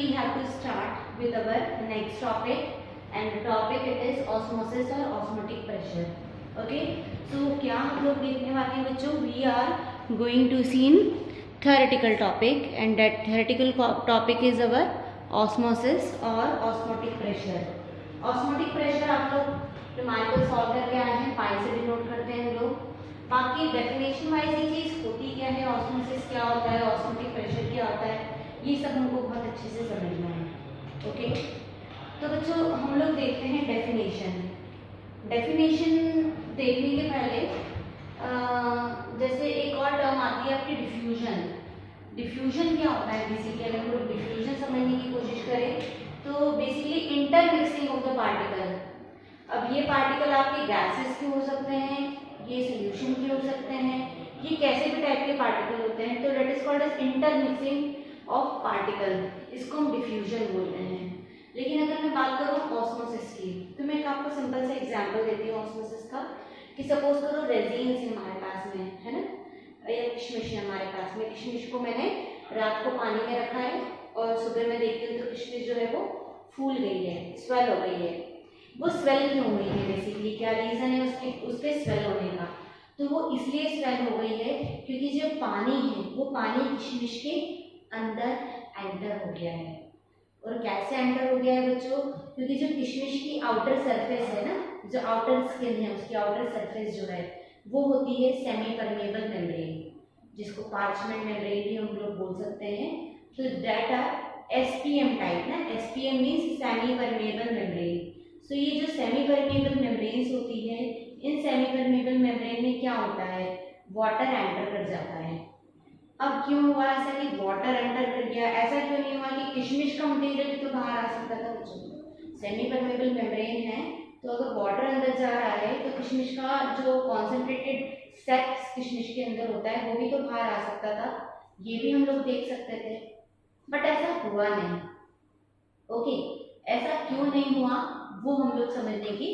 we have to start with our next topic, and the topic it is osmosis or osmotic pressure. Okay, so क्या हम लोग देखने वाले हैं बच्चों? We are going to see in theoretical topic, and that theoretical topic is our osmosis or osmotic pressure. Osmotic pressure आप लोग numerical solve करके आए हैं, पाई से डिनोट करते हैं हम लोग. बाकी डेफिनेशन वाइज ये चीज होती क्या है, ऑस्मोसिस क्या होता है, ऑस्मोटिक प्रेशर क्या होता है, ये सब हमको बहुत अच्छे से समझना है. ओके, तो बच्चों हम लोग देखते हैं डेफिनेशन. डेफिनेशन देखने के पहले जैसे एक और टर्म आती है आपकी डिफ्यूजन. डिफ्यूजन क्या होता है बेसिकली? अगर हम लोग डिफ्यूजन समझने की कोशिश करें तो basically intermixing of the particle. अब ये पार्टिकल आपके गैसेस के हो सकते हैं, ये सोल्यूशन के हो सकते हैं, ये कैसे भी टाइप के पार्टिकल होते हैं, तो that is called as intermixing of particle. इसको हम डिफ्यूजन बोलते हैं. लेकिन अगर मैं बात करूँ ऑस्मोसिस की, तो मैं एक आपको सिंपल से एग्जांपल देती हूँ ऑस्मोसिस का. कि सपोज करो रेजिन्स हमारे पास में है ना, या किशमिश है हमारे पास में. किशमिश को मैंने रात को पानी में रखा है और सुबह में देखती हूँ तो किशमिश जो है वो फूल गई है, स्वेल हो गई है. वो स्वेल क्यों हो गई है? बेसिकली क्या रीजन है उसके स्वेल होने का? तो वो इसलिए स्वेल हो गई है क्योंकि जो पानी है वो पानी किशमिश के अंदर एंटर हो गया है. और कैसे एंटर हो गया है बच्चों? क्योंकि जो किशमिश की आउटर सरफेस है ना, जो आउटर स्किन है उसकी आउटर सरफेस जो है वो होती है सेमी परमेबल मेम्ब्रेन, जिसको पार्चमेंट मेम्ब्रेन भी हम लोग बोल सकते हैं. तो दैट आर एसपीएम टाइप ना. SPM means semi permeable membrane. So ये जो सेमी परमेबल मेम्ब्रेन्स होती है, इन सेमी परमेबल मेम्ब्रेन में क्या होता है? वाटर एंटर कर जाता है. अब क्यों हुआ ऐसा कि वाटर एंटर कर गया? ऐसा क्यों नहीं हुआ कि किशमिश का मटेरियल तो बाहर आ सकता था बच्चों? सेमी परमेबल मेम्ब्रेन है तो अगर वाटर अंदर जा रहा है तो किशमिश का जो कॉन्सेंट्रेटेड सेक्स किशमिश के अंदर होता है वो भी तो बाहर आ सकता था. ये भी हम लोग देख सकते थे, बट ऐसा हुआ नहीं. ओके, ऐसा क्यों नहीं हुआ वो हम लोग समझने की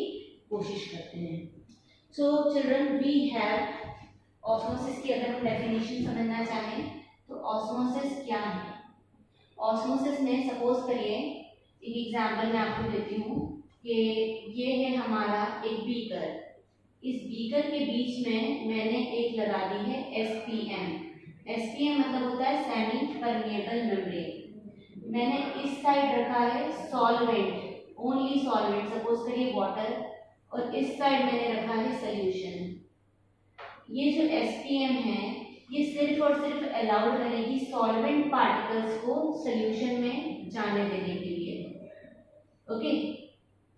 कोशिश करते हैं. So children, we have osmosis की अगर हम डेफिनेशन समझना चाहें तो ऑस्मोसिस क्या है? ऑस्मोसिस में सपोज करिए, एक एग्जांपल मैं आपको देती हूँ कि ये है हमारा एक बीकर. इस बीकर के बीच में मैंने एक लगा दी है एसपीएम. एसपीएम मतलब होता है सेमी परमेबल मेम्ब्रेन. मैंने इस साइड रखा है सॉल्वेंट, ओनली सॉल्वेंट, सपोज करिए वाटर, और इस साइड मैंने रखा है सोल्यूशन. ये जो एसपीएम है ये सिर्फ और सिर्फ अलाउड करेगी सॉल्वेंट पार्टिकल्स को सोल्यूशन में जाने देने के लिए. ओके,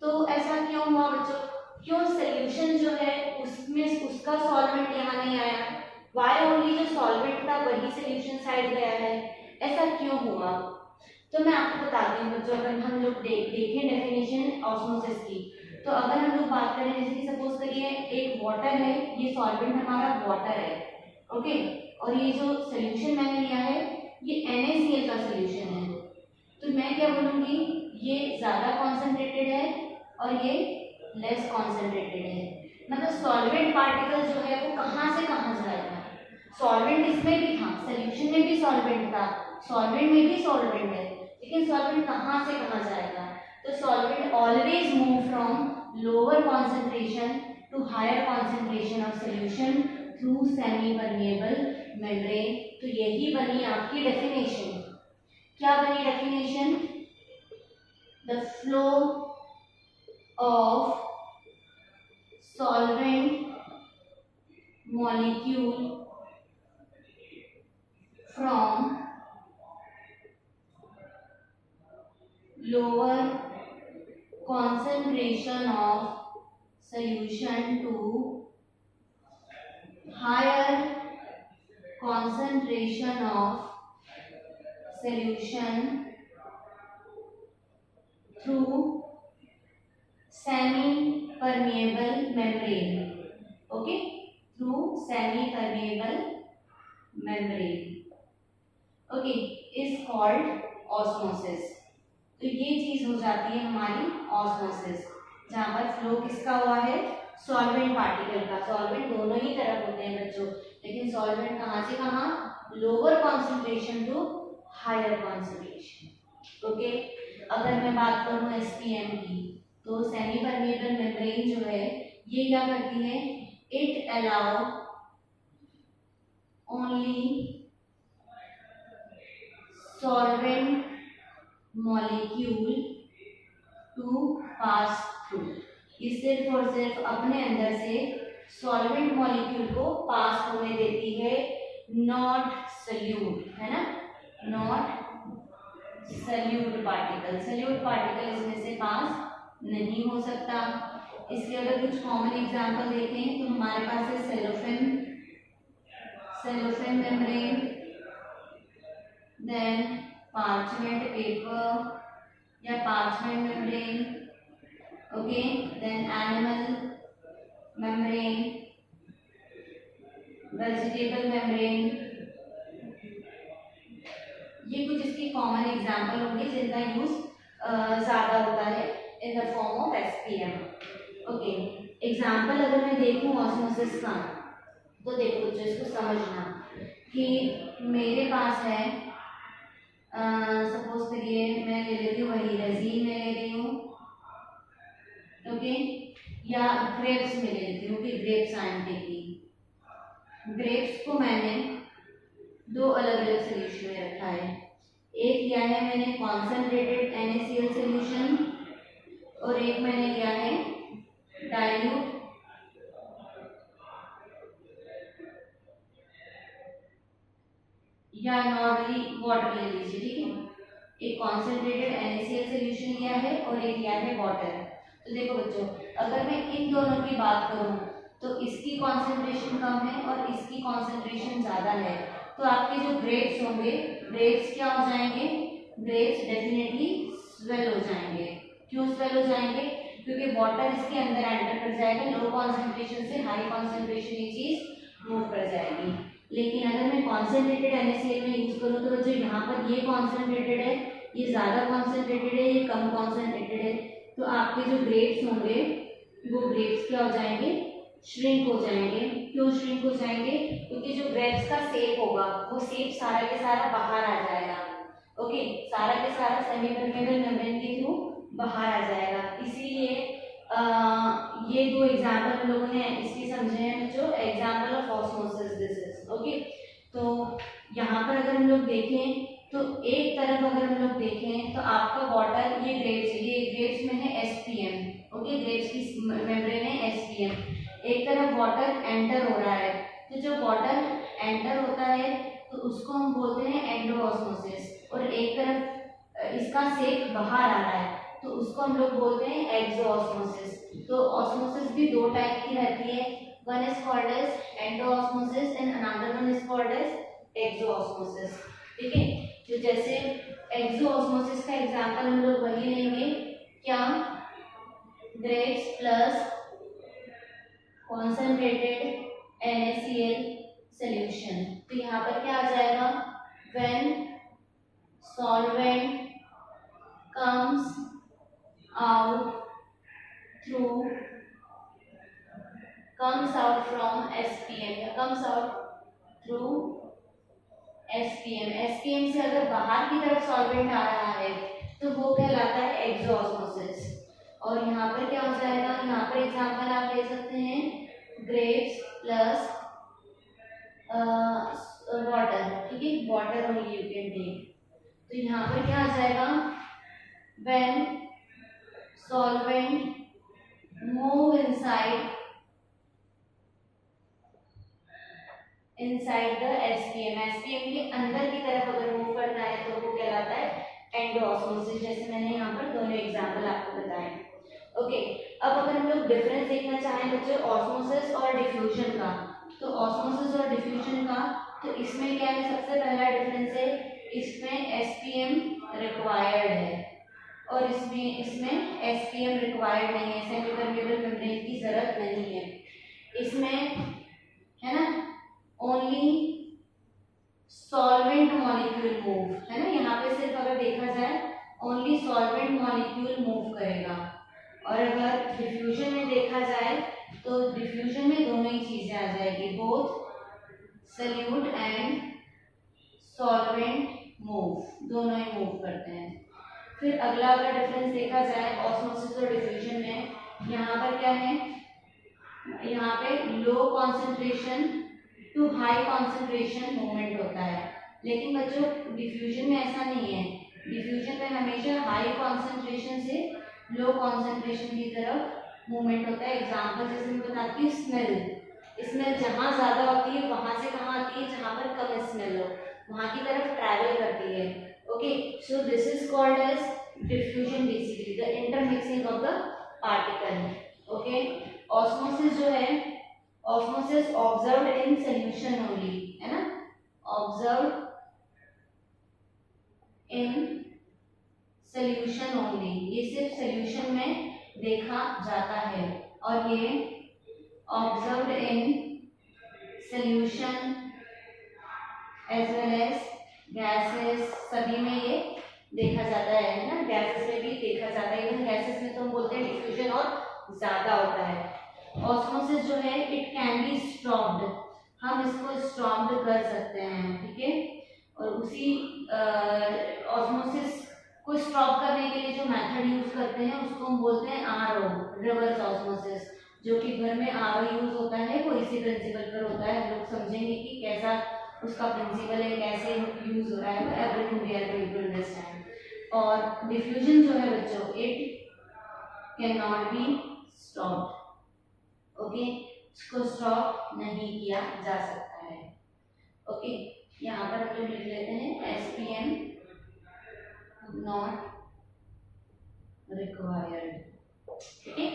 तो ऐसा क्यों हुआ बच्चों? क्यों सोल्यूशन जो है उसमें उसका सॉल्वेंट यहाँ नहीं आया? वाई ओनली जो सॉल्वेंट था वही सोल्यूशन साइड गया है? ऐसा क्यों हुआ? तो मैं आपको बताती हूँ बच्चों. अगर हम लोग देखें डेफिनेशन ऑस्मोसिस की, तो अगर हम लोग बात करें जैसे कि सपोज करिए एक वाटर है, ये सॉल्वेंट हमारा वाटर है. ओके, और ये जो सोल्यूशन मैंने लिया है ये NaCl का सोल्यूशन है. तो मैं क्या बोलूँगी? ये ज़्यादा कॉन्सेंट्रेटेड है और ये लेस कॉन्सेंट्रेटेड है. मतलब सॉल्वेंट पार्टिकल जो है वो कहाँ से कहाँ जाएगा? सॉल्वेंट इसमें भी था, सोल्यूशन में भी सॉल्वेंट था, सॉल्वेंट में भी सॉल्वेंट है, लेकिन सॉल्वेंट कहाँ से कहाँ जाएगा? तो solvent always move from lower concentration to higher concentration of solution through semi permeable membrane. तो यही बनी आपकी डेफिनेशन. क्या बनी definition? The flow of solvent molecule from lower concentration of solution to higher concentration of solution through semi permeable membrane. Okay, through semi permeable membrane. Okay, is called osmosis. तो ये चीज हो जाती है हमारी ऑस्मोसिस, जहाँ पर फ्लो किसका हुआ है? सॉल्वेंट पार्टिकल का. सॉल्वेंट दोनों ही तरफ होते हैं बच्चों, लेकिन सॉल्वेंट कहाँ से कहाँ? Lower concentration to higher concentration. Okay, अगर मैं बात करूँ एसपीएम की, तो सेमी परमेबल मेम्ब्रेन जो है ये क्या करती है, it allow only solvent molecule to pass through. ये सिर्फ और सिर्फ अपने अंदर से सॉल्वेंट मॉलिक्यूल को पास होने देती है, नॉट सल्यूट, है ना, not solute particle. Solute particle इसमें से पास नहीं हो सकता। इसके अगर कुछ कॉमन एग्जांपल देखें तो हमारे पास है cellophane, cellophane membrane, then parchment paper या parchment membrane, okay, then animal membrane, vegetable membrane. ये कुछ इसकी कॉमन एग्जांपल होंगे जिनका यूज ज्यादा होता है in the form of SPM. Okay, example अगर मैं देखूं ऑस्मोसिस का, तो देखो बच्चों इसको समझना कि मेरे पास है, सपोज करिए मैं ले लेती हूँ वही रेजिन में ले रही हूँ, ओके, या ग्रेप्स में ले लेती हूँ कि grapes I am taking. Grapes को मैंने दो अलग अलग सोल्यूशन में रखा है। एक लिया है मैंने कॉन्सेंट्रेटेड NaCl सोल्यूशन और एक मैंने लिया है डाइल्यूट या नॉर्मली वाटर ले लीजिए, ठीक है। एक कॉन्सेंट्रेटेड NaCl सोल्यूशन लिया है और एक लिया है वाटर। तो देखो बच्चों, अगर मैं इन दोनों की बात करूं तो इसकी कॉन्सेंट्रेशन कम है और इसकी कॉन्सेंट्रेशन ज़्यादा है, तो आपके जो ग्रेप्स होंगे, ग्रेप्स क्या हो जाएंगे, ग्रेप्स डेफिनेटली स्वेल हो जाएंगे। क्यों स्वेल हो जाएंगे, क्योंकि वाटर इसके अंदर एंटर कर जाएगा, लो कॉन्सेंट्रेशन से हाई कॉन्सेंट्रेशन ये चीज़ मूव कर जाएगी। लेकिन अगर मैं कॉन्सेंट्रेटेड NaCl में यूज़ करूँ तो बच्चों यहाँ पर ये कॉन्सेंट्रेटेड है, ये ज़्यादा कॉन्सेंट्रेटेड है, ये कम कॉन्सेंट्रेटेड है, तो आपके जो ग्रेप्स होंगे वो ग्रेप्स क्या हो जाएंगे, श्रिंक हो जाएंगे। क्यों श्रिंक हो जाएंगे, क्योंकि जो ग्रेप्स का शेप होगा वो शेप सारा के सारा बाहर आ जाएगा, ओके, सारा के सारा सेमी परमेबल मेम्ब्रेन के थ्रू बाहर आ जाएगा। इसीलिए ये दो एग्जाम्पल हम लोगों ने इसकी समझे हैं जो example of osmosis this is, okay. तो यहाँ पर अगर हम लोग देखें तो एक तरफ अगर हम लोग देखें तो आपका वाटर, ये ग्रेप्स में है एसपीएम, ओके, ग्रेप्स की मेम्ब्रेन है एसपीएम, एक तरफ वाटर एंटर हो रहा है, तो जब वाटर एंटर होता है तो उसको हम बोलते हैं एंडोऑस्मोसिस, और एक तरफ इसका शेप बाहर आ रहा है तो उसको हम लोग बोलते हैं एक्सोऑस्मोसिस। तो ऑस्मोसिस भी दो टाइप की रहती है, one is called as endosmosis and another one is called as exosmosis, ठीक है। तो जैसे एक्सोऑस्मोसिस का एग्जांपल हम लोग वही लेंगे, क्या, grapes plus concentrated NaCl solution. तो यहाँ पर क्या आ जाएगा, when solvent comes out from SPM या comes out through SPM। SPM से अगर बाहर की तरफ सॉल्वेंट आ रहा है तो वो कहलाता है एक्सोऑस्मोसिस। और यहाँ पर क्या हो जाएगा, यहाँ पर एग्जांपल आप ले सकते हैं ग्रेप्स प्लस वाटर, ठीक है, water only you can take. तो यहाँ पर क्या आ जाएगा, when solvent move inside the SPM, SPM के अंदर की तरफ अगर मूव करता है तो वो कहलाता है एंडोऑस्मोसिस, जैसे मैंने यहाँ पर दोनों एग्जांपल आपको बताए, ओके। अब अगर हम लोग डिफरेंस देखना चाहें बच्चों ऑस्मोसिस और डिफ्यूजन का, तो ऑस्मोसिस और डिफ्यूजन का, तो इसमें क्या है, सबसे पहला डिफरेंस है, इसमें SPM रिक्वायर्ड है और इसमें SPM रिक्वायर्ड नहीं है, सेमी परमेबल मेम्ब्रेन की जरूरत नहीं है इसमें, है ना, ओनली सॉल्वेंट मॉलिक्यूल मूव, है ना, यहाँ पे सिर्फ अगर देखा जाए ओनली सॉल्वेंट मॉलिक्यूल मूव करेगा। और अगर डिफ्यूजन में देखा जाए तो डिफ्यूजन में दोनों ही चीजें आ जाएगी, both solute and solvent move, दोनों ही मूव करते हैं। फिर अगला अगर डिफरेंस देखा जाए ऑस्मोसिस और डिफ्यूजन में, यहाँ पर क्या है, यहाँ पे low concentration to high concentration movement होता है, लेकिन बच्चों डिफ्यूजन में ऐसा नहीं है। डिफ्यूजन में हमेशा हाई कॉन्सेंट्रेशन से लो कॉन्सेंट्रेशन की तरफ मूवमेंट होता है। एग्जाम्पल जैसे मैं बताती हूँ, स्मेल, स्मेल जहाँ ज़्यादा होती है वहाँ से कहाँ आती है, जहाँ पर कम स्मेल हो वहाँ की तरफ ट्रैवल करती है। Okay, so this is called as diffusion, basically the intermixing of the particle. Okay, osmosis जो है, osmosis observed in solution only, है ना, ऑब्जर्व्ड इन सॉल्यूशन ओनली, ये सिर्फ सॉल्यूशन में देखा जाता है, और ये observed in solution as well as gases, सभी में ये देखा जाता है ना, गैसेस में भी देखा जाता है। इवन गैसेस में तो हम बोलते हैं डिफ्यूजन और ज्यादा होता है। ऑस्मोसिस जो है इट कैन बी स्टॉप्ड, हम इसको स्टॉप्ड कर सकते हैं, ठीक है। और उसी ऑस्मोसिस को स्टॉप करने के लिए जो मेथड यूज करते हैं उसको हम बोलते हैं आरओ, रिवर्स ऑस्मोसिस, जो कि घर में आरओ यूज होता है वो इसी प्रिंसिपल पर होता है। हम लोग समझेंगे कि कैसा उसका प्रिंसिपल है, कैसे यूज हो रहा है, वो everything we are going to understand. और डिफ्यूजन जो है बच्चों, it can not be stopped, okay, इसको स्टॉप नहीं किया जा सकता है। ओके, यहाँ पर हम लोग लिख लेते हैं एसपीएम नॉट रिक्वायर्ड, ठीक है।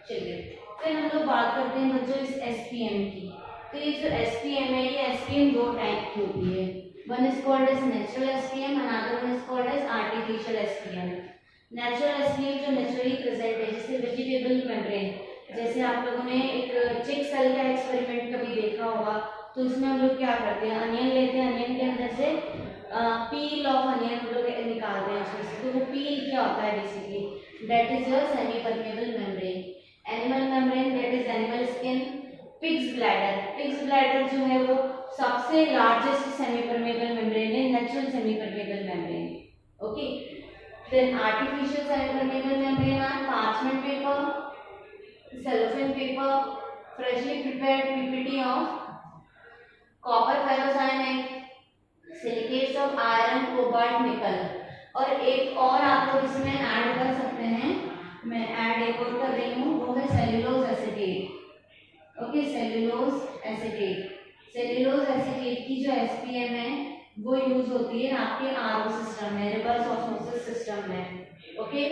चलिए फिर हम लोग बात करते हैं बच्चों इस एसपीएम की। तो ये जो एसपीएम है, ये एसपीएम दो टाइप की होती है, one is called as natural SPM, another one is called as artificial SPM. Natural SPM जो नेचुरली प्रेजेंट है, जैसे वेजिटेबल मेम्ब्रेन, जैसे आप लोगों ने एक चिक सेल का एक्सपेरिमेंट कभी देखा होगा, तो उसमें हम लोग क्या करते हैं, अनियन लेते हैं, अनियन के अंदर से पील ऑफ अनियन हम लोग निकालते हैं उसमें से। तो वो पील क्या होता है, basically that is your semi permeable membrane. Animal membrane that is animal skin. Pig's bladder, pig's bladder जो है वो सबसे लार्जेस्ट सेमी परमेबल मेम्ब्रेन है, natural semi permeable membrane. Okay, then artificial semi permeable membrane are parchment paper, cellophane paper, freshly prepared PPT of copper ferrocyanide, silicates of iron, cobalt, nickel। और एक और आप लोग इसमें ऐड कर सकते हैं, मैं ऐड एक और कर रही हूँ, वो है cellulose acetate. Okay, cellulose acetate, cellulose acetate की जो एसपीएम है वो यूज होती है आपके आरओ सिस्टम में, रिवर्स ऑस्मोसिस सिस्टम में। ओके,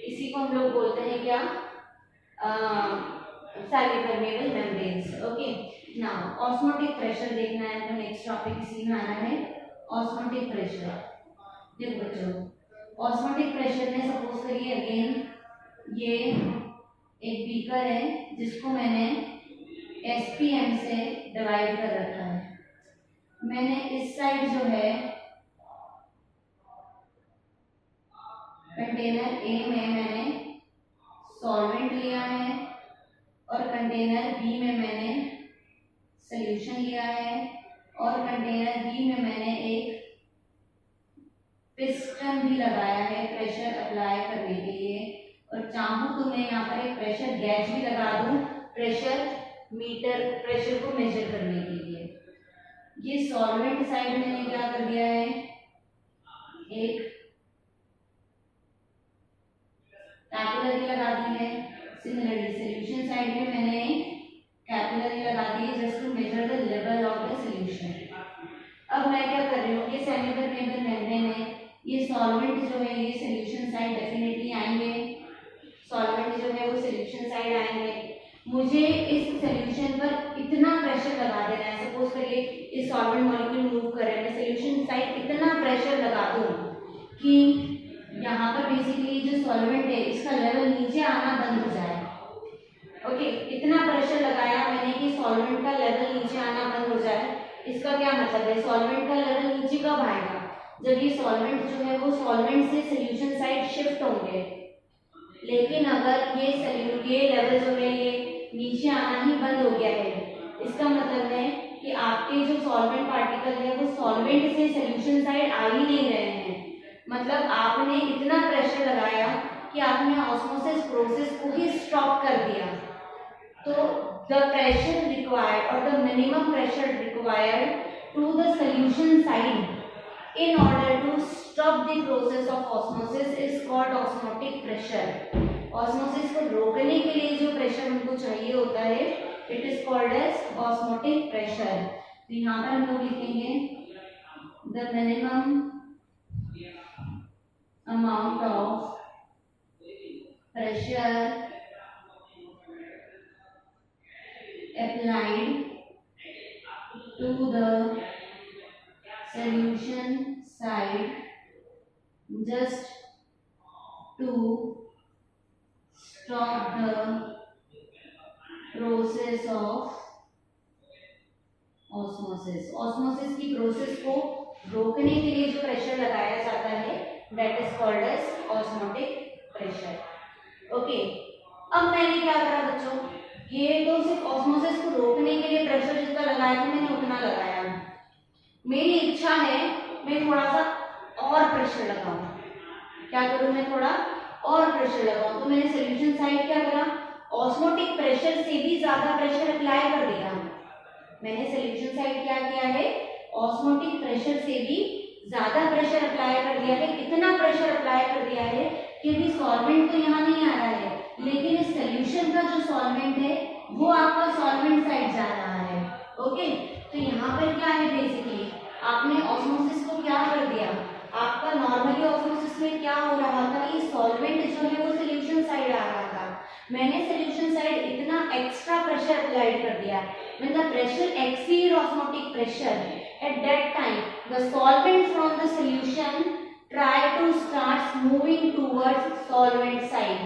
इसी को हम लोग बोलते हैं क्या, semi permeable membranes. Okay, now osmotic pressure देखना है, तो नेक्स्ट टॉपिक इसी में आना है, ऑस्मोटिक प्रेशर। देखो बच्चों, ऑस्मोटिक प्रेशर में सपोज करिए अगेन ये एक बीकर है जिसको मैंने एसपीएम से डिवाइड कर रखा है। मैंने इस साइड जो है कंटेनर ए में मैंने सॉल्वेंट लिया है और कंटेनर बी में मैंने सॉल्यूशन लिया है और कंटेनर बी में मैंने एक पिस्टन भी लगाया है प्रेशर अप्लाई करने के लिए, और चाहूँ तो मैं यहाँ पर एक प्रेशर गैज भी लगा दूँ प्रेशर मीटर, प्रेशर को मेजर करने के लिए। ये सॉल्वेंट साइड मैंने क्या कर दिया है, एक कैपिलरी लगा दी है। सिमिलरली सॉल्यूशन साइड में मैंने कैपिलरी लगा दी है just to measure the level of the solution. अब मैं क्या कर रही हूँ, ये सेमी परमेबल मेम्ब्रेन है, ये सॉल्वेंट जो है ये सॉल्यूशन साइड डेफिनेटली आएंगे, सॉल्वेंट जो है वो सॉल्यूशन साइड आएंगे। मुझे इस सॉल्यूशन पर इतना प्रेशर लगा देना है, सपोज करिए इस सॉल्वेंट मॉलिक्यूल मूव कर रहे हैं, मैं सॉल्यूशन साइड इतना प्रेशर लगा दूं कि यहाँ पर बेसिकली जो सॉल्वेंट है इसका लेवल नीचे आना बंद हो जाए। ओके, इतना प्रेशर लगाया मैंने कि सॉल्वेंट का लेवल नीचे आना बंद हो जाए। इसका क्या मतलब है, सॉल्वेंट का लेवल नीचे कब आएगा, जब ये सॉल्वेंट जो है वो सॉल्वेंट से सॉल्यूशन साइड शिफ्ट होंगे। लेकिन अगर ये लेवल जो है ये नीचे आना ही बंद हो गया है, इसका मतलब है कि आपके जो सॉल्वेंट पार्टिकल है वो सॉल्वेंट से सॉल्यूशन साइड आ ही नहीं रहे हैं, मतलब आपने इतना प्रेशर लगाया कि आपने ऑस्मोसिस प्रोसेस को ही स्टॉप कर दिया। तो द प्रेशर रिक्वायर्ड और the minimum pressure required to the solution side in order to stop the process of osmosis is called osmotic pressure. Osmosis को रोकने के लिए जो प्रेशर हमको चाहिए होता है it is called as osmotic pressure. तो यहाँ पर हम लोग लिखेंगे the minimum amount of pressure applied to the solution side just to stop the process of osmosis। Osmosis की प्रोसेस को रोकने के लिए जो प्रेशर लगाया जाता है that is called as osmotic pressure. Okay, अब मैंने क्या करा बच्चों, ये तो सिर्फ ऑस्मोसिस को रोकने के लिए प्रेशर जितना लगाया था मैंने उतना लगाया। मेरी इच्छा है मैं थोड़ा सा और प्रेशर लगाऊं। क्या करूं, मैं थोड़ा और प्रेशर लगाऊं। तो मैंने सॉल्यूशन साइड क्या करा, ऑस्मोटिक प्रेशर से भी ज्यादा प्रेशर अप्लाई कर दिया। मैंने सॉल्यूशन साइड क्या किया है, ऑस्मोटिक प्रेशर से भी ज्यादा प्रेशर अप्लाई कर दिया है। इतना प्रेशर अप्लाई कर दिया है कि अभी सॉल्वेंट तो यहाँ नहीं आ रहा है, लेकिन इस सॉल्यूशन का जो सॉल्वेंट है वो आपका सॉल्वेंट साइड जा रहा है। ओके, तो यहाँ पर क्या है, बेसिकली आपने ऑस्मोसिस को क्या कर दिया, आपका नॉर्मली ऑस्मोसिस में क्या हो रहा था, ये सॉल्वेंट जो है वो सॉल्यूशन साइड आ रहा था। मैंने सॉल्यूशन साइड इतना एक्स्ट्रा प्रेशर अप्लाई कर दिया, when the pressure exceed osmotic pressure at that time the solvent from the solution try to starts moving towards solvent side।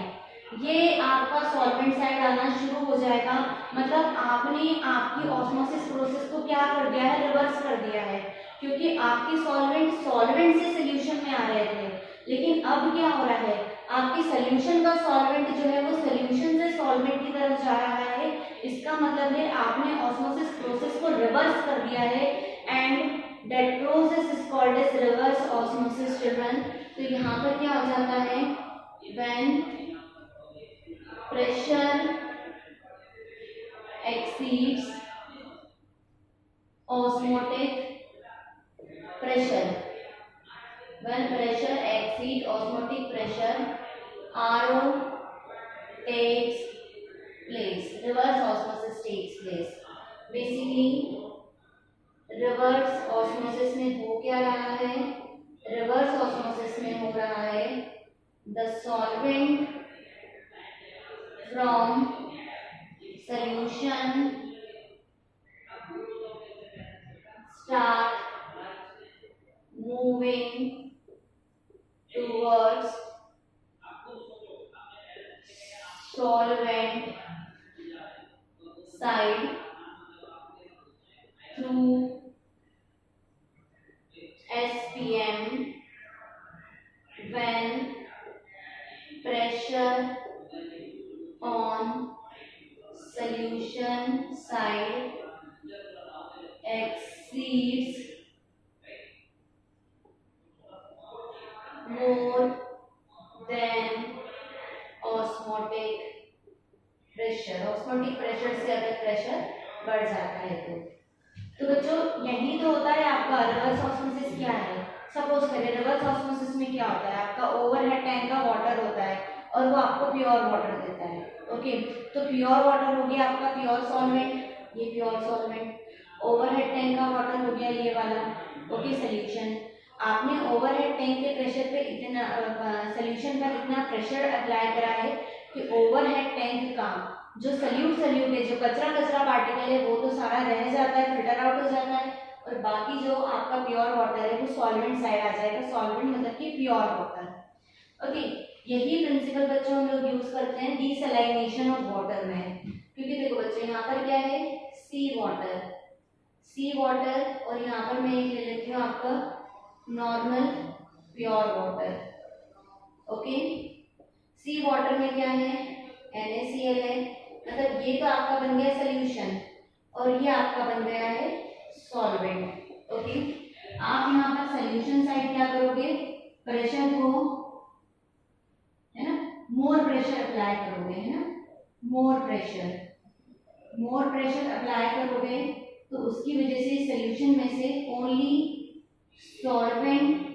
ये आपका सॉल्वेंट साइड आना शुरू हो जाएगा। मतलब आपने आपकी ऑस्मोसिस प्रोसेस को क्या कर दिया है, रिवर्स कर दिया है, क्योंकि आपकी सॉल्वेंट से सॉल्यूशन में आ रहे थे, लेकिन अब क्या हो रहा है, आपकी सॉल्यूशन का सॉल्वेंट जो है वो सॉल्यूशन से सॉल्वेंट की तरफ जा रहा है। इसका मतलब है आपने ऑस्मोसिस प्रोसेस को रिवर्स कर दिया है and that process is called as reverse osmosis children. तो यहाँ पर क्या हो जाता है, when pressure exceeds osmotic pressure, when pressure exceeds osmotic pressure RO takes place, reverse osmosis takes place। basically reverse osmosis में हो क्या रहा है, reverse osmosis में हो रहा है the solvent from solution start moving towards solvent side through SPM when pressure on solution side exceeds more than osmotic pressure। Osmotic pressure से अगर प्रेशर बढ़ जाता है तो बच्चों यही तो होता है आपका रिवर्स ऑस्मोसिस। क्या है, सपोज करें रिवर्स ऑस्मोसिस में क्या होता है, आपका ओवरहेड टैंक का वाटर होता है और वो आपको प्योर वाटर देता है। ओके, तो प्योर वाटर हो गया आपका प्योर सॉल्वेंट, ये प्योर सॉल्वेंट। ओवरहेड टैंक का वाटर हो गया ये वाला, ओके, सॉल्यूशन। आपने ओवरहेड टैंक के प्रेशर पे इतना सॉल्यूशन पर इतना प्रेशर अप्लाई करा है कि ओवरहेड टैंक का जो सल्यूट है, जो कचरा पार्टिकल है वो तो सारा रह जाता है, फिल्टर आउट हो जाता है, और बाकी जो आपका प्योर वाटर है वो सॉल्वेंट साइड आ जाएगा। सॉल्वेंट मतलब कि प्योर वाटर। ओके, यही प्रिंसिपल बच्चों हम लोग यूज करते हैं डीसैलिनेशन ऑफ वाटर में, क्योंकि देखो बच्चों यहाँ पर क्या है, सी वाटर और यहाँ पर मैं एक ले लेती हूँ आपका नॉर्मल प्योर वाटर। ओके, सी वाटर में क्या है, NaCl है, मतलब ये तो आपका बन गया सॉल्यूशन और ये आपका बन गया है सॉल्वेंट। ओके, आप यहाँ पर सॉल्यूशन साइड क्या करोगे, प्रेशर को, है ना, मोर प्रेशर अप्लाई करोगे, है ना, मोर प्रेशर अप्लाई करोगे तो उसकी वजह से सॉल्यूशन में से only solvent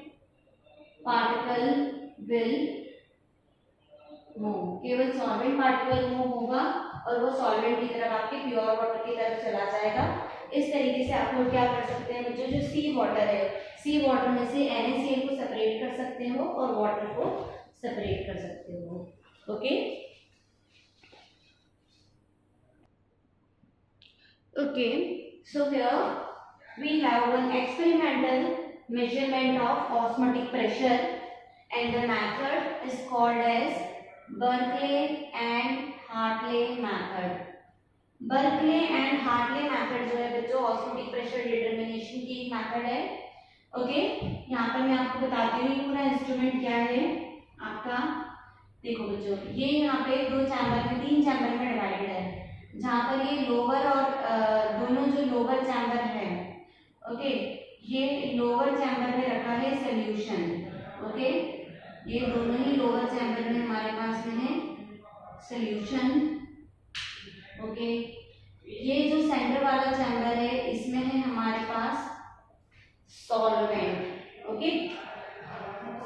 particle will move, केवल सॉल्वेंट पार्टिकल मूव होगा और वो सॉल्वेंट की तरफ आपके प्योर वाटर की तरफ चला जाएगा। इस तरीके से आप लोग क्या कर सकते हैं बच्चों, जो सी वाटर है, सी वाटर में से NaCl को सेपरेट कर सकते हो और वाटर को सेपरेट कर सकते हो। Okay okay, so here we have one experimental measurement of osmotic pressure and the method is called as Berkeley and Hartley method. Berkeley and Hartley method जो है बच्चों osmotic pressure determination की एक method है। Okay, यहाँ पर मैं आपको बताती हूँ ये पूरा इंस्ट्रूमेंट क्या है आपका। देखो बच्चों, ये यहाँ पे दो चैम्बर में, तीन चैम्बर में डिवाइडेड है, जहाँ पर ये लोअर और दोनों जो लोअर चैम्बर है, ओके, ये लोअर चैम्बर में रखा है सॉल्यूशन। ओके, ये दोनों ही लोअर चैम्बर में हमारे पास में है सॉल्यूशन। ओके, ये जो सेंटर वाला चैम्बर है इसमें है हमारे पास सॉल्वेंट। ओके,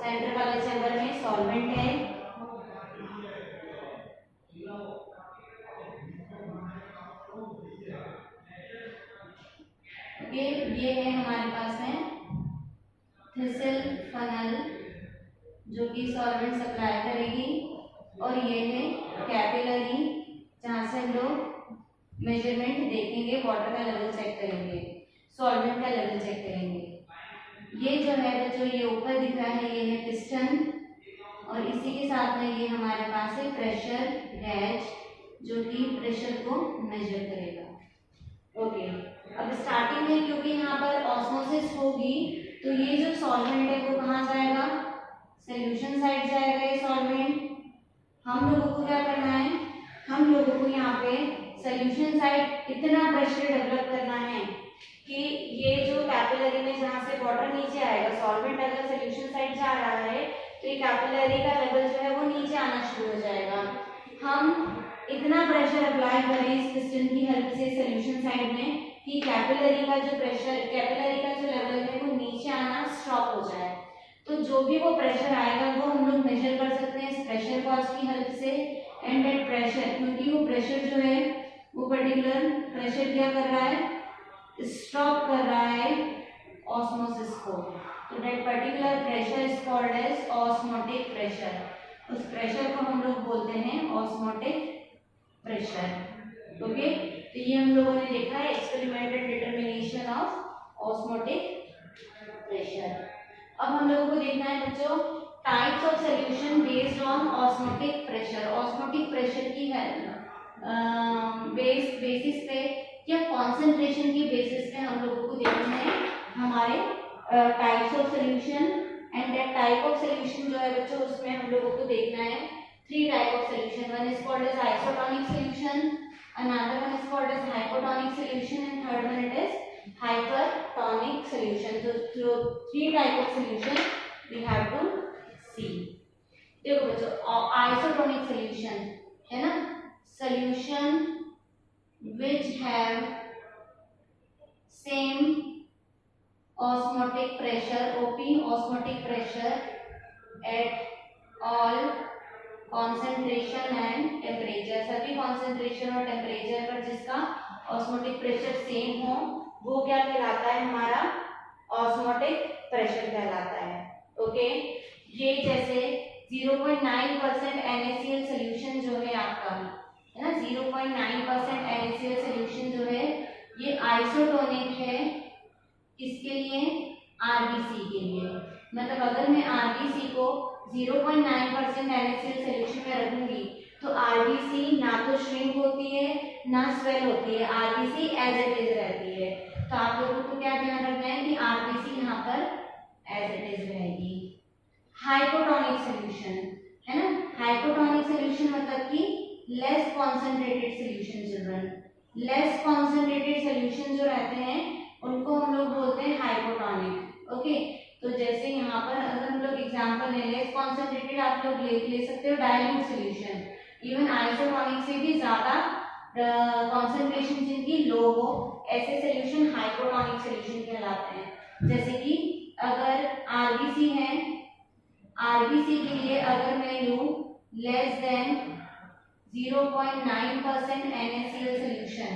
सेंटर वाले चैम्बर में सॉल्वेंट है। ओके, ये है हमारे पास में थिसल फनल जो कि सॉल्वेंट सप्लाई करेगी, और ये है कैपिलरी जहाँ से हम लोग मेजरमेंट देखेंगे, वाटर का लेवल चेक करेंगे, सॉल्वेंट का लेवल चेक करेंगे। ये जो है बच्चों, ये ऊपर दिख रहा है, ये है पिस्टन, और इसी के साथ में ये हमारे पास है प्रेशर गैज जो कि प्रेशर को मेजर करेगा। ओके, अब स्टार्टिंग में क्योंकि यहाँ पर ऑस्मोसिस होगी तो ये जो सॉल्वेंट है वो कहाँ जाएगा, सॉल्यूशन साइड जाएगा ये सॉल्वेंट। हम लोगों को क्या करना है, हम लोगों को यहाँ पे सॉल्यूशन साइड इतना प्रेशर डेवलप करना है कि ये जो कैपिलरी में जहाँ से वाटर नीचे आएगा, सॉल्वेंट अगर सॉल्यूशन साइड जा रहा है तो ये कैपिलरी का लेवल जो है वो नीचे आना शुरू हो जाएगा। हम इतना प्रेशर अप्लाई करें इस पिस्टन की हेल्प से सॉल्यूशन साइड में कि कैपिलरी का जो प्रेशर, कैपिलरी का जो लेवल है वो नीचे आना स्टॉप हो जाए। तो जो भी वो प्रेशर आएगा वो हम लोग मेजर कर सकते हैं इस प्रेशर कॉज की हेल्प से। एंड दैट प्रेशर, क्योंकि वो प्रेशर जो है वो पर्टिकुलर प्रेशर क्या कर रहा है, स्टॉप कर रहा है ऑस्मोसिस को। तो that particular pressure is called as osmotic pressure. उस प्रेशर को हम लोग बोलते हैं ऑस्मोटिक प्रेशर। ओके, तो ये हम लोगों ने देखा है experimental determination of osmotic pressure. अब हम लोगों को देखना है बच्चों types of solution based on osmotic pressure. Osmotic pressure की बेसिस पे या कॉन्सेंट्रेशन की बेसिस पे हम लोगों को देखना है हमारे types of solution. And that type of solution जो है बच्चों उसमें हम लोगों को देखना है 3 type of solution. One is called as isotonic solution, another one is called as hypotonic solution, and third one it is hypertonic solution. So 3 type of solution we have to see. देखो बच्चों isotonic solution है ना, solution which have same osmotic pressure, OP osmotic pressure at all concentration and temperature। सभी concentration और temperature पर जिसका osmotic pressure same हो वो क्या कहलाता है, हमारा osmotic pressure कहलाता है। ओके, ये जैसे 0.9% NaCl सॉल्यूशन जो है आपका, है ना, 0.9% NaCl सॉल्यूशन जो है ये आइसोटोनिक है। किसके लिए, RBC के लिए। मतलब अगर मैं RBC को 0.9% NaCl सॉल्यूशन में रखूंगी तो RBC ना तो श्रिंक होती है ना स्वेल होती है, RBC एज इट इज रहती है। तो आप लोगों को क्या ध्यान रखना है कि RBC यहाँ पर एज इट इज रहेगी। हाइपोटोनिक सॉल्यूशन है ना, हाइपोटोनिक सॉल्यूशन मतलब कि less concentrated solution. Children, less concentrated solution जो रहते हैं उनको हम लोग बोलते हैं हाइपोटोनिक। ओके, तो जैसे यहाँ पर अगर हम लोग एग्जांपल कॉन्सेंट्रेटेड आप लोग ले सकते हो डाइल्यूट सोल्यूशन। इवन आइसोटोनिक से भी ज्यादा कॉन्सेंट्रेशन जिनकी लो हो ऐसे सोल्यूशन हाइपोटोनिक सोल्यूशन कहलाते हैं। जैसे कि अगर आरबीसी है, आरबीसी के लिए अगर मैं लूं less than 0.9% NaCl solution,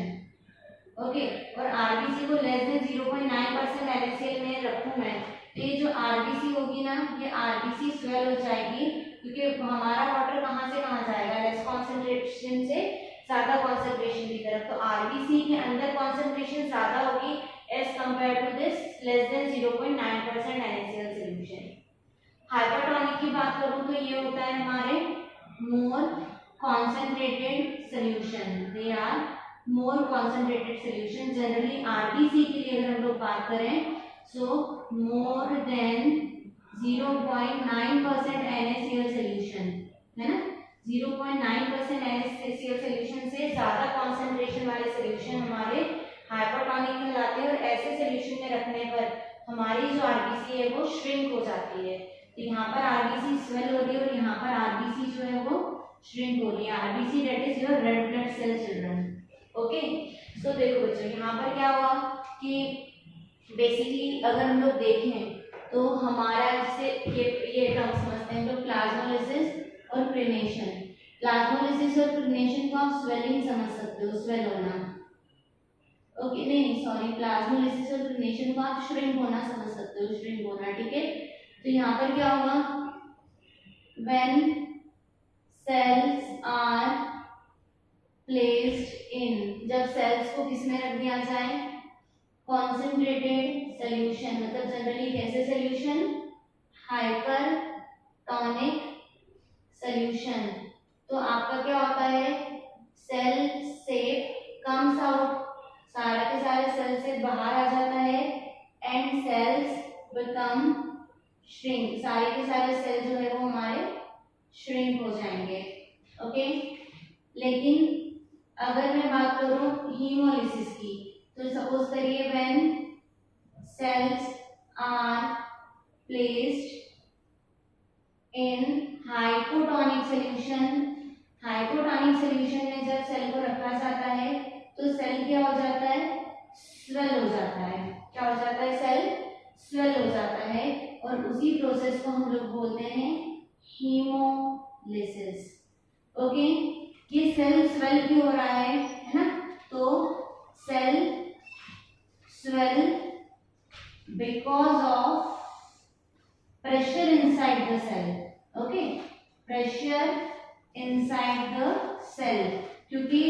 okay, और आरबीसी को लेस देन 0.9% NaCl में रखूं मैं, तो ये जो आरबीसी होगी ना, ये आरबीसी स्वेल हो जाएगी, क्योंकि हमारा वाटर कहाँ से कहाँ जाएगा, लेस कॉन्सेंट्रेशन से ज्यादा कॉन्सेंट्रेशन की तरफ। तो आरबीसी के अंदर कॉन्सेंट्रेशन ज्यादा होगी as compared to this less than 0.9% NaCl solution. Hypertonic की बात करूं तो ये होता है हमारे more concentrated solution, they are more concentrated solution. Generally RBC के लिए अगर हम लोग बात करें so more than 0.9% NaCl solution, है ना, 0.9% NaCl सोल्यूशन से ज्यादा कॉन्सेंट्रेशन वाले सोल्यूशन हमारे हाइपरटोनिक कहलाते हैं, और ऐसे सोल्यूशन में रखने पर हमारी जो आरबीसी है वो श्रिंक हो जाती है। तो यहाँ पर आरबीसी स्वेल हो रही है और यहाँ पर आरबीसी जो है वो श्रिंक हो रही है। RBC that is your red blood cell children, okay. So देखो बच्चों यहाँ पर क्या हुआ कि बेसिकली अगर हम लोग देखें तो हमारा जैसे ये टर्म समझते हैं तो प्लाज्मोलिसिस और क्रीनेशन। प्लाज्मोलिसिस और क्रीनेशन को आप स्वेलिंग समझ सकते हो, स्वेल होना, ओके, नहीं सॉरी, प्लाज्मोलिसिस और क्रीनेशन को आप श्रिंक होना समझ सकते हो, श्रिंक होना, ठीक है। तो यहाँ पर क्या होगा, when cells are placed in, जब सेल्स को किस में रख दिया जाए, कॉन्सेंट्रेटेड सोल्यूशन, मतलब जनरली कैसे सोल्यूशन, हाइपरटोनिक सोल्यूशन। तो आपका क्या होता है, सेल से कम्स आउट, सारे के सारे सेल से बाहर आ जाता है, एंड सेल्स बिकम श्रिंक, सारे के सारे सेल जो है वो हमारे श्रिंक हो जाएंगे, ओके। लेकिन अगर मैं बात करूं हीमोलिसिस की, तो सपोज करिए when cells are placed in hypotonic solution, hypotonic solution में जब सेल को रखा जाता है तो सेल क्या हो जाता है, स्वेल हो जाता है। क्या हो जाता है, सेल स्वेल हो जाता है, और उसी प्रोसेस को हम लोग बोलते हैं हीमोलिसिस, ओके। ये सेल स्वेल क्यों हो रहा है ना, तो cell swell because of pressure inside the cell, okay, pressure inside the cell, क्योंकि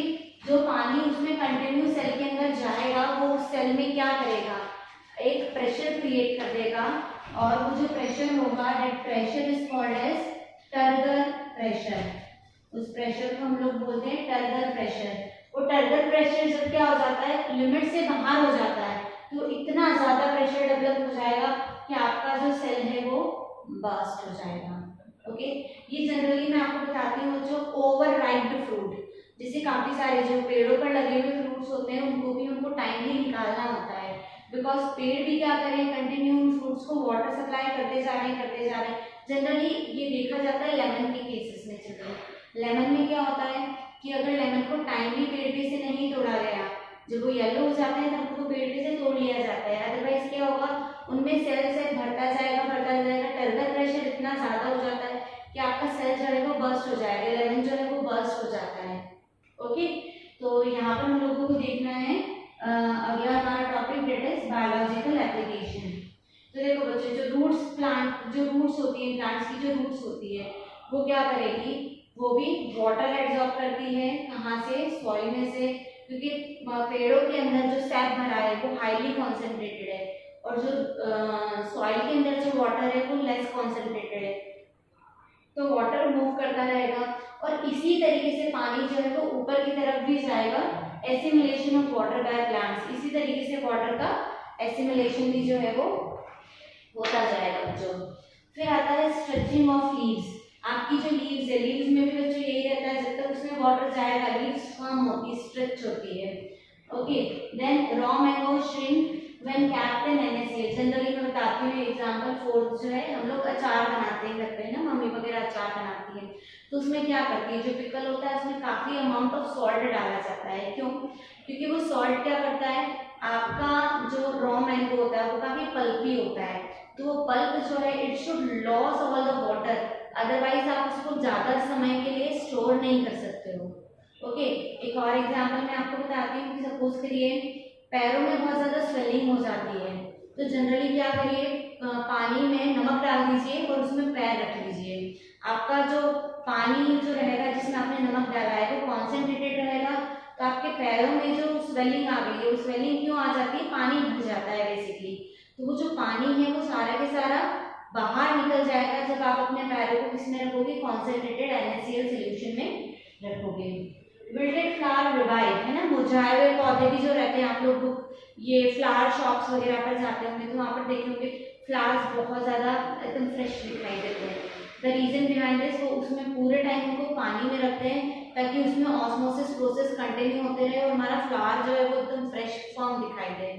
जो पानी उसमें कंटिन्यू सेल के अंदर जाएगा वो उस सेल में क्या करेगा, एक प्रेशर क्रिएट कर देगा, और वो जो प्रेशर होगा that pressure is called as turgor pressure. उस प्रेशर को हम लोग बोलते हैं टर्गर प्रेशर। वो टर्गर प्रेशर जब क्या हो जाता है, लिमिट से बाहर हो जाता है, तो इतना ज्यादा प्रेशर डेवलप हो जाएगा कि आपका जो सेल है वो बर्स्ट हो जाएगा, ओके। ये जनरली मैं आपको बताती हूँ जो ओवर राइप्ड फ्रूट, जैसे काफी सारे जो पेड़ों पर लगे हुए फ्रूट्स होते हैं उनको टाइमली निकालना होता है, बिकॉज पेड़ भी क्या करें, कंटिन्यू उन फ्रूट्स को वाटर सप्लाई करते जा रहे हैं। जनरली ये देखा जाता है लेमन के केसेस में। चलो लेमन में क्या होता है कि अगर लेमन को टाइमली पेड़ पे से नहीं तोड़ा गया, जब वो येलो हो जाते हैं तब उनको पेड़ पे से तोड़ लिया जाता है, अदरवाइज क्या होगा, उनमें सेल भरता जाएगा, टर्गर प्रेशर इतना ज्यादा हो जाता है कि आपका सेल जो है वो बर्स्ट हो जाएगा, लेमन जो है वो बर्स्ट हो जाता है, ओके। तो यहाँ पर हम लोगों को देखना है अगला हमारा topic date is biological application. तो देखो बच्चों, जो रूट्स होती है, प्लांट्स की जो रूट्स होती है वो क्या करेगी, वो भी वाटर एब्जॉर्ब करती है, कहाँ से, सॉइल में से, क्योंकि पेड़ों के अंदर जो सैप भरा है वो हाईली कॉन्सेंट्रेटेड है, और जो सॉइल के अंदर जो वाटर है वो लेस कॉन्सेंट्रेटेड है, तो वाटर मूव करता रहेगा, और इसी तरीके से पानी जो है वो ऊपर की तरफ भी जाएगा, assimilation of water by plants, इसी तरीके से वाटर का एसिमिलेशन भी जो है वो होता जाएगा बच्चों। फिर आता है स्ट्रेचिंग ऑफ लीव्स। आपकी जो लीव्स है, लीव्स में भी बच्चों यही रहता है, जब तक उसमें वाटर जाएगा लीव्स फर्म होती है, स्ट्रेच होती है, okay. Then raw mango shrink when kept in NaCl, generally मैं बताती हूँ एग्जांपल, फोर्थ जो है हम लोग अचार बनाते हैं घर पे ना, मम्मी वगैरह अचार बनाती है, तो उसमें क्या करती है, जो पिकल होता है उसमें काफी अमाउंट ऑफ सॉल्ट डाला जाता है। क्यों? क्योंकि वो सॉल्ट क्या करता है, आपका जो रॉ मैंगो होता है वो काफी पल्पी होता है, तो वो पल्प जो है it should loss all the water, otherwise आप उसको ज्यादा समय के लिए स्टोर नहीं कर सकते हो। ओके, एक और एग्जांपल मैं आपको बताती हूँ कि सपोज करिए पैरों में बहुत ज़्यादा स्वेलिंग हो जाती है, तो जनरली क्या करिए, पानी में नमक डाल दीजिए और उसमें पैर रख लीजिए। आपका जो पानी जो रहेगा जिसमें आपने नमक डाला है वो कॉन्सेंट्रेटेड रहेगा, तो आपके पैरों में जो स्वेलिंग आ गई है, वो स्वेलिंग क्यों आ जाती है, पानी भर जाता है बेसिकली, तो वो जो पानी है वो सारा के सारा बाहर निकल जाएगा जब आप अपने पैरों को किसमें रखोगे, कॉन्सेंट्रेटेड NaCl सोल्यूशन में रखोगे। विल्टेड फ्लावर रिवाइव है ना, मुरझाए हुए पौधे भी जो रहते हैं, आप लोग ये फ्लावर शॉप्स वगैरह पर जाते होंगे तो वहाँ पर देखे होंगे फ्लावर्स बहुत ज़्यादा एकदम फ्रेश दिखाई देते हैं। द रीजन बिहाइंड दिस, वो उसमें पूरे टाइम उनको पानी में रखते हैं ताकि उसमें ऑस्मोसिस प्रोसेस कंटिन्यू होते रहे और हमारा फ्लावर जो है वो एकदम फ्रेश फॉर्म दिखाई दे।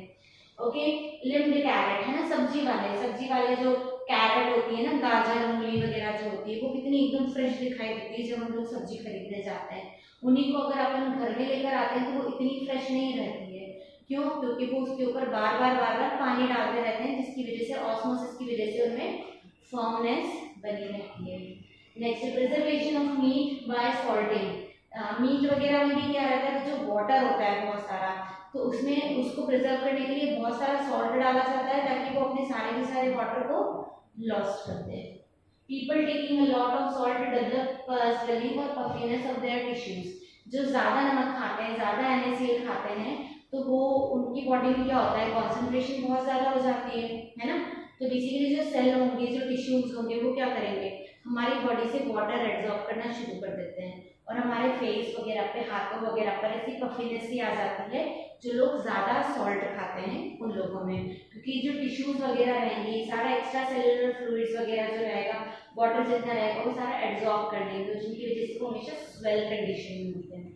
ओके, लिम्ड कैरेट है ना, सब्जी वाले जो कैरेट होती है ना, गाजर मूली वगैरह जो होती है, वो कितनी एकदम फ्रेश दिखाई देती है जब हम लोग सब्जी खरीदने जाते हैं। उन्हीं को अगर अपन घर में लेकर आते हैं तो वो इतनी फ्रेश नहीं रहती है। क्यों? क्योंकि वो उसके ऊपर बार बार पानी डालते रहते हैं, जिसकी वजह से ऑस्मोसिस की वजह से उनमें फर्मनेस बनी रहती है। Next, preservation of meat by salting. Meat वगैरह में भी क्या रहता है, जो वाटर होता है बहुत सारा, तो उसमें उसको प्रिजर्व करने के लिए बहुत सारा सॉल्ट डाला जाता है ताकि वो अपने सारे के सारे वाटर को लॉस्ट कर दे। People taking a lot of salt develop swelling or puffiness of their tissues. जो ज़्यादा नमक खाते हैं, ज़्यादा NaCl खाते हैं, तो वो उनकी बॉडी में क्या होता है, कॉन्सेंट्रेशन बहुत ज़्यादा हो जाती है ना, तो बेसिकली जो सेल होंगे, जो टिश्यूज होंगे, वो क्या करेंगे, हमारी बॉडी से वाटर एब्जॉर्ब करना शुरू कर देते हैं और हमारे फेस वगैरह पे, हाथों वगैरह पर ऐसी पफिनेस सी आ जाती है जो लोग ज़्यादा सॉल्ट खाते हैं उन लोगों में, क्योंकि जो टिश्यूज वगैरह रहेंगी, सारा एक्स्ट्रा सेलुलर फ्लूइड्स वगैरह जो रहेगा, वाटर जितना रहेगा वो सारा एब्जॉर्ब कर लेंगे, जिनकी वजह से वो हमेशा स्वेल कंडीशन में होते हैं।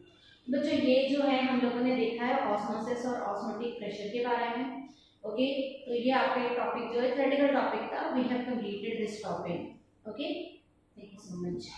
बच्चों, ये जो है हम लोगों ने देखा है ऑस्मोसिस और ऑस्मोटिक प्रेशर के बारे में। ओके, तो ये आपका टॉपिक जो है थ्योरेटिकल टॉपिक था, we have completed this topic. Okay, thank you so much.